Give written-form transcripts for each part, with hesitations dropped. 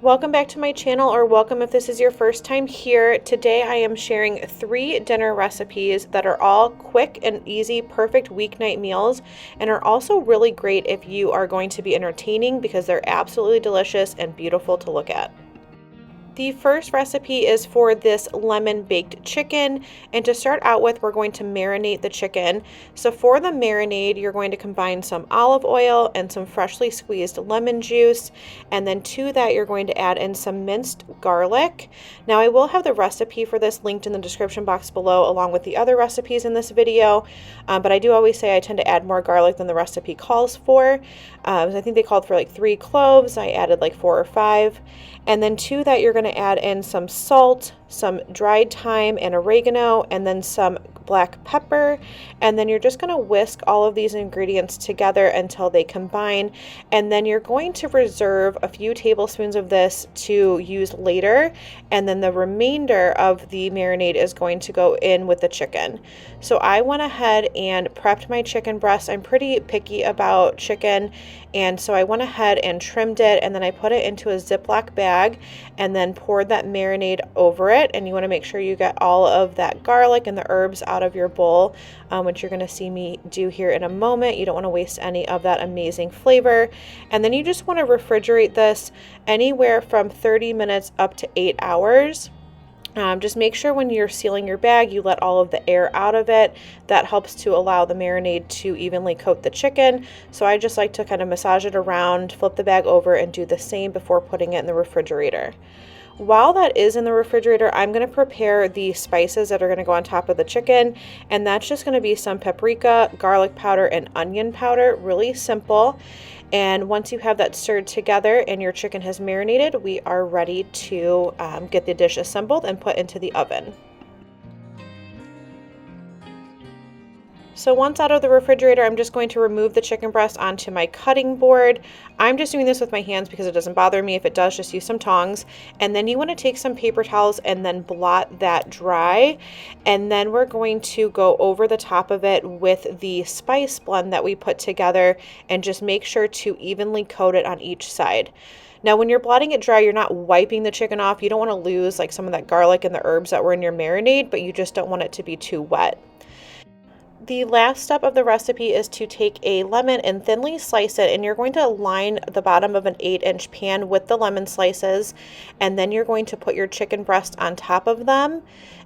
Welcome back to my channel, or welcome if this is your first time here. Today I am sharing 3 dinner recipes that are all quick and easy, perfect weeknight meals, and are also really great if you are going to be entertaining because they're absolutely delicious and beautiful to look at. The first recipe is for this lemon baked chicken, and to start out with, we're going to marinate the chicken. So for the marinade, you're going to combine some olive oil and some freshly squeezed lemon juice, and then to that you're going to add in some minced garlic. Now I will have the recipe for this linked in the description box below along with the other recipes in this video, but I do always say I tend to add more garlic than the recipe calls for. So I think they called for like 3 cloves. I added like 4 or 5. And then to that, you're going to add in some salt, some dried thyme and oregano, and then some black pepper. And then you're just going to whisk all of these ingredients together until they combine. And then you're going to reserve a few tablespoons of this to use later. And then the remainder of the marinade is going to go in with the chicken. So I went ahead and prepped my chicken breast. I'm pretty picky about chicken, and so I went ahead and trimmed it, and then I put it into a Ziploc bag and then poured that marinade over it. And you want to make sure you get all of that garlic and the herbs out of your bowl, which you're going to see me do here in a moment. You don't want to waste any of that amazing flavor. And then you just want to refrigerate this anywhere from 30 minutes up to 8 hours. Just make sure when you're sealing your bag, you let all of the air out of it. That helps to allow the marinade to evenly coat the chicken. So I just like to kind of massage it around, flip the bag over, and do the same before putting it in the refrigerator. While that is in the refrigerator, I'm going to prepare the spices that are going to go on top of the chicken, and that's just going to be some paprika, garlic powder, and onion powder. Really simple. And once you have that stirred together and your chicken has marinated, we are ready to get the dish assembled and put into the oven. So once out of the refrigerator, I'm just going to remove the chicken breast onto my cutting board. I'm just doing this with my hands because it doesn't bother me. If it does, just use some tongs. And then you want to take some paper towels and then blot that dry. And then we're going to go over the top of it with the spice blend that we put together and just make sure to evenly coat it on each side. Now, when you're blotting it dry, you're not wiping the chicken off. You don't want to lose like some of that garlic and the herbs that were in your marinade, but you just don't want it to be too wet. The last step of the recipe is to take a lemon and thinly slice it, and you're going to line the bottom of an 8-inch pan with the lemon slices, and then you're going to put your chicken breast on top of them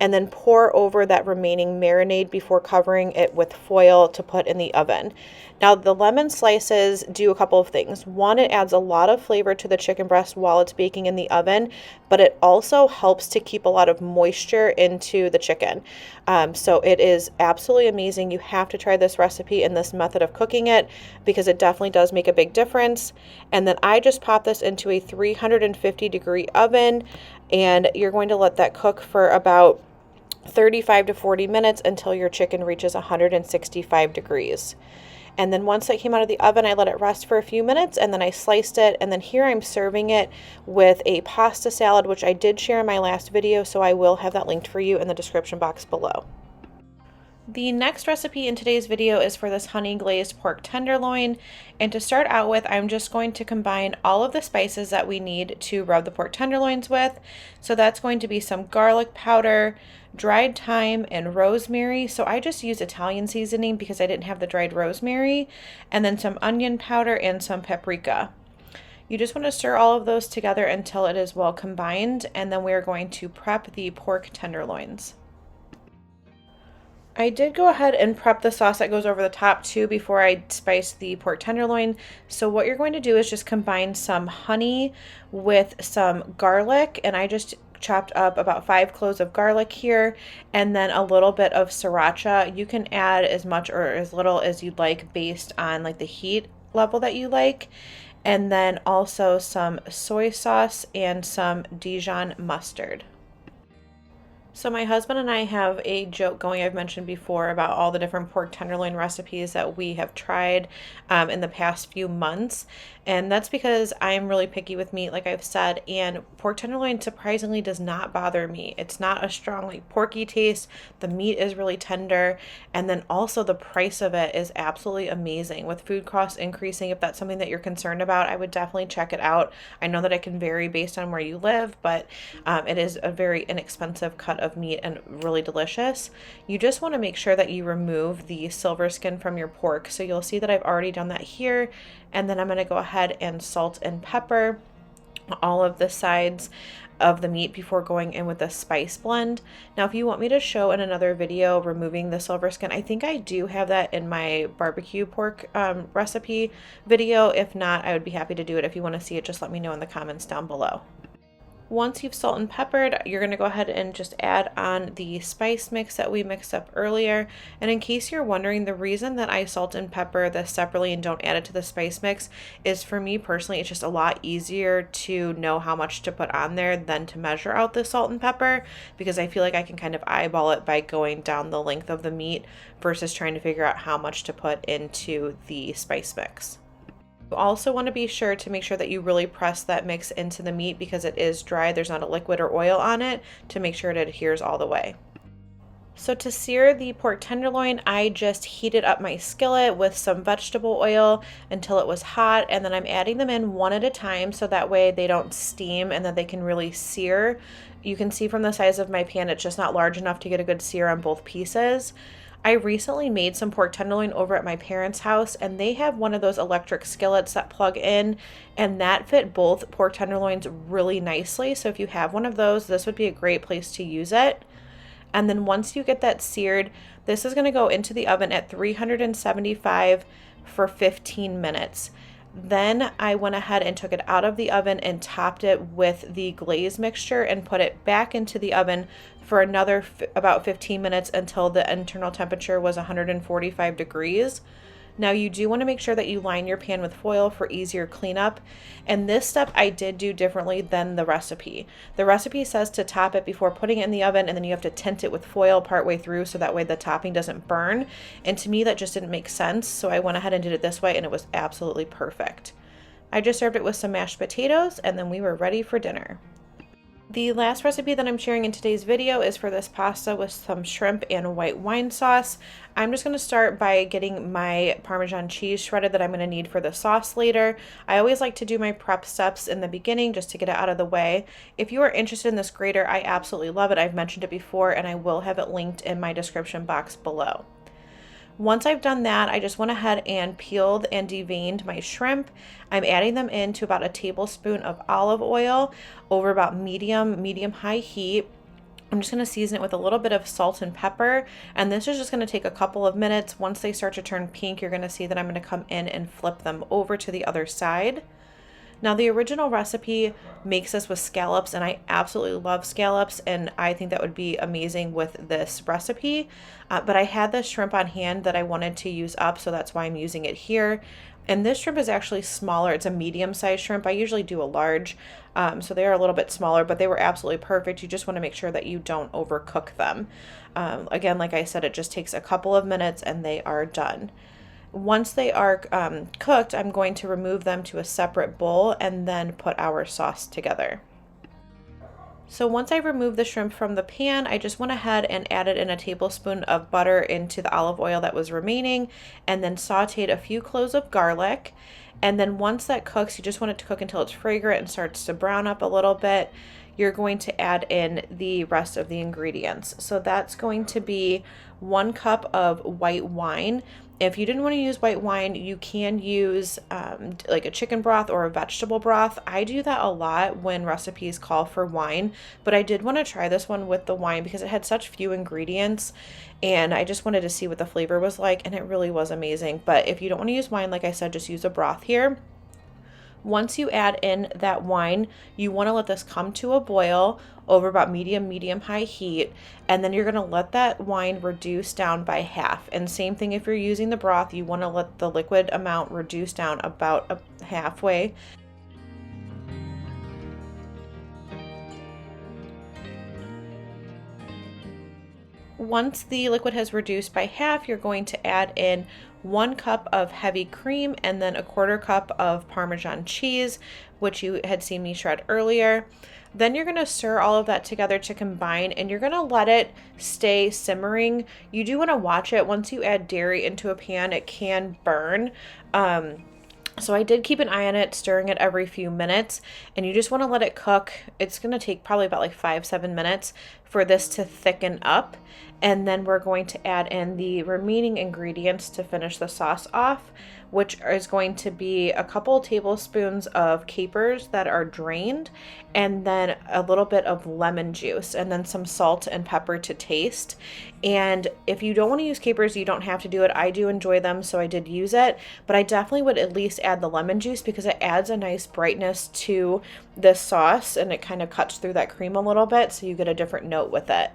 and then pour over that remaining marinade before covering it with foil to put in the oven. Now, the lemon slices do a couple of things. One, it adds a lot of flavor to the chicken breast while it's baking in the oven, but it also helps to keep a lot of moisture into the chicken. So it is absolutely amazing. You have to try this recipe and this method of cooking it because it definitely does make a big difference. And then I just pop this into a 350-degree oven, and you're going to let that cook for about 35 to 40 minutes until your chicken reaches 165 degrees. And then once it came out of the oven, I let it rest for a few minutes, and then I sliced it. And then here I'm serving it with a pasta salad, which I did share in my last video, so I will have that linked for you in the description box below. The next recipe in today's video is for this honey glazed pork tenderloin, and to start out with, I'm just going to combine all of the spices that we need to rub the pork tenderloins with. So that's going to be some garlic powder, dried thyme, and rosemary. So I just used Italian seasoning because I didn't have the dried rosemary, and then some onion powder and some paprika. You just want to stir all of those together until it is well combined, and then we're going to prep the pork tenderloins. I did go ahead and prep the sauce that goes over the top too before I spice the pork tenderloin. So what you're going to do is just combine some honey with some garlic, and I just chopped up about 5 cloves of garlic here, and then a little bit of sriracha. You can add as much or as little as you'd like based on like the heat level that you like. And then also some soy sauce and some Dijon mustard. So my husband and I have a joke going I've mentioned before about all the different pork tenderloin recipes that we have tried in the past few months. And that's because I'm really picky with meat, like I've said, and pork tenderloin surprisingly does not bother me. It's not a strong, like porky taste. The meat is really tender. And then also the price of it is absolutely amazing. With food costs increasing, if that's something that you're concerned about, I would definitely check it out. I know that it can vary based on where you live, but it is a very inexpensive cut of meat and really delicious. You just want to make sure that you remove the silver skin from your pork. So you'll see that I've already done that here. And then I'm going to go ahead and salt and pepper all of the sides of the meat before going in with a spice blend. Now, if you want me to show in another video removing the silver skin, I think I do have that in my barbecue pork recipe video. If not, I would be happy to do it. If you want to see it, just let me know in the comments down below. Once you've salt and peppered, you're going to go ahead and just add on the spice mix that we mixed up earlier. And in case you're wondering, the reason that I salt and pepper this separately and don't add it to the spice mix is, for me personally, it's just a lot easier to know how much to put on there than to measure out the salt and pepper, because I feel like I can kind of eyeball it by going down the length of the meat versus trying to figure out how much to put into the spice mix. You also want to be sure to make sure that you really press that mix into the meat because it is dry. There's not a liquid or oil on it, to make sure it adheres all the way. So to sear the pork tenderloin, I just heated up my skillet with some vegetable oil until it was hot, and then I'm adding them in one at a time so that way they don't steam and that they can really sear. You can see from the size of my pan, it's just not large enough to get a good sear on both pieces. I recently made some pork tenderloin over at my parents' house, and they have one of those electric skillets that plug in, and that fit both pork tenderloins really nicely. So if you have one of those, this would be a great place to use it. And then once you get that seared, this is going to go into the oven at 375 for 15 minutes. Then I went ahead and took it out of the oven and topped it with the glaze mixture and put it back into the oven for another about 15 minutes until the internal temperature was 145 degrees. Now you do want to make sure that you line your pan with foil for easier cleanup. And this step I did do differently than the recipe. The recipe says to top it before putting it in the oven, and then you have to tint it with foil partway through so that way the topping doesn't burn. And to me, that just didn't make sense. So I went ahead and did it this way, and it was absolutely perfect. I just served it with some mashed potatoes, and then we were ready for dinner. The last recipe that I'm sharing in today's video is for this pasta with some shrimp and white wine sauce. I'm just going to start by getting my Parmesan cheese shredded that I'm going to need for the sauce later. I always like to do my prep steps in the beginning just to get it out of the way. If you are interested in this grater, I absolutely love it. I've mentioned it before, and I will have it linked in my description box below. Once I've done that, I just went ahead and peeled and deveined my shrimp. I'm adding them into about a tablespoon of olive oil over about medium-high heat. I'm just going to season it with a little bit of salt and pepper, and this is just going to take a couple of minutes. Once they start to turn pink, you're going to see that I'm going to come in and flip them over to the other side. Now, the original recipe makes this with scallops, and I absolutely love scallops, and I think that would be amazing with this recipe. But I had this shrimp on hand that I wanted to use up, so that's why I'm using it here. And this shrimp is actually smaller. It's a medium-sized shrimp. I usually do a large, so they are a little bit smaller, but they were absolutely perfect. You just want to make sure that you don't overcook them. Again, like I said, it just takes a couple of minutes, and they are done. Once they are cooked, I'm going to remove them to a separate bowl and then put our sauce together. So once I removed the shrimp from the pan, I just went ahead and added in a tablespoon of butter into the olive oil that was remaining, and then sauteed a few cloves of garlic. And then once that cooks, you just want it to cook until it's fragrant and starts to brown up a little bit. You're going to add in the rest of the ingredients. So that's going to be 1 cup of white wine. If you didn't want to use white wine, you can use like a chicken broth or a vegetable broth. I do that a lot when recipes call for wine, but I did want to try this one with the wine because it had such few ingredients, and I just wanted to see what the flavor was like, and it really was amazing. But if you don't want to use wine, like I said, just use a broth here. Once you add in that wine, you want to let this come to a boil over about medium-high heat, and then you're going to let that wine reduce down by half. And same thing if you're using the broth, you want to let the liquid amount reduce down about halfway. Once the liquid has reduced by half, you're going to add in 1 cup of heavy cream and then 1/4 cup of Parmesan cheese, which you had seen me shred earlier. Then you're going to stir all of that together to combine, and you're going to let it stay simmering. You do want to watch it. Once you add dairy into a pan, it can burn. So I did keep an eye on it, stirring it every few minutes, and you just want to let it cook. It's going to take probably about like 5-7 minutes for this to thicken up. And then we're going to add in the remaining ingredients to finish the sauce off, which is going to be a couple tablespoons of capers that are drained, and then a little bit of lemon juice, and then some salt and pepper to taste. And if you don't want to use capers, you don't have to do it. I do enjoy them, so I did use it, but I definitely would at least add the lemon juice because it adds a nice brightness to this sauce, and it kind of cuts through that cream a little bit, so you get a different note with it.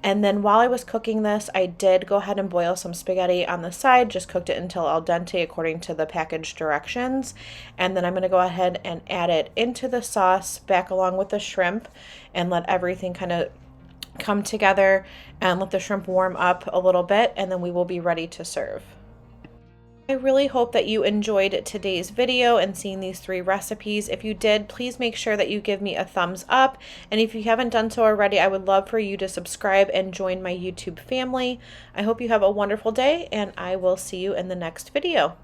And then while I was cooking this, I did go ahead and boil some spaghetti on the side, just cooked it until al dente according to the package directions. And then I'm going to go ahead and add it into the sauce back along with the shrimp and let everything kind of come together and let the shrimp warm up a little bit, and then we will be ready to serve. I really hope that you enjoyed today's video and seeing these 3 recipes. If you did, please make sure that you give me a thumbs up. And if you haven't done so already, I would love for you to subscribe and join my YouTube family. I hope you have a wonderful day, and I will see you in the next video.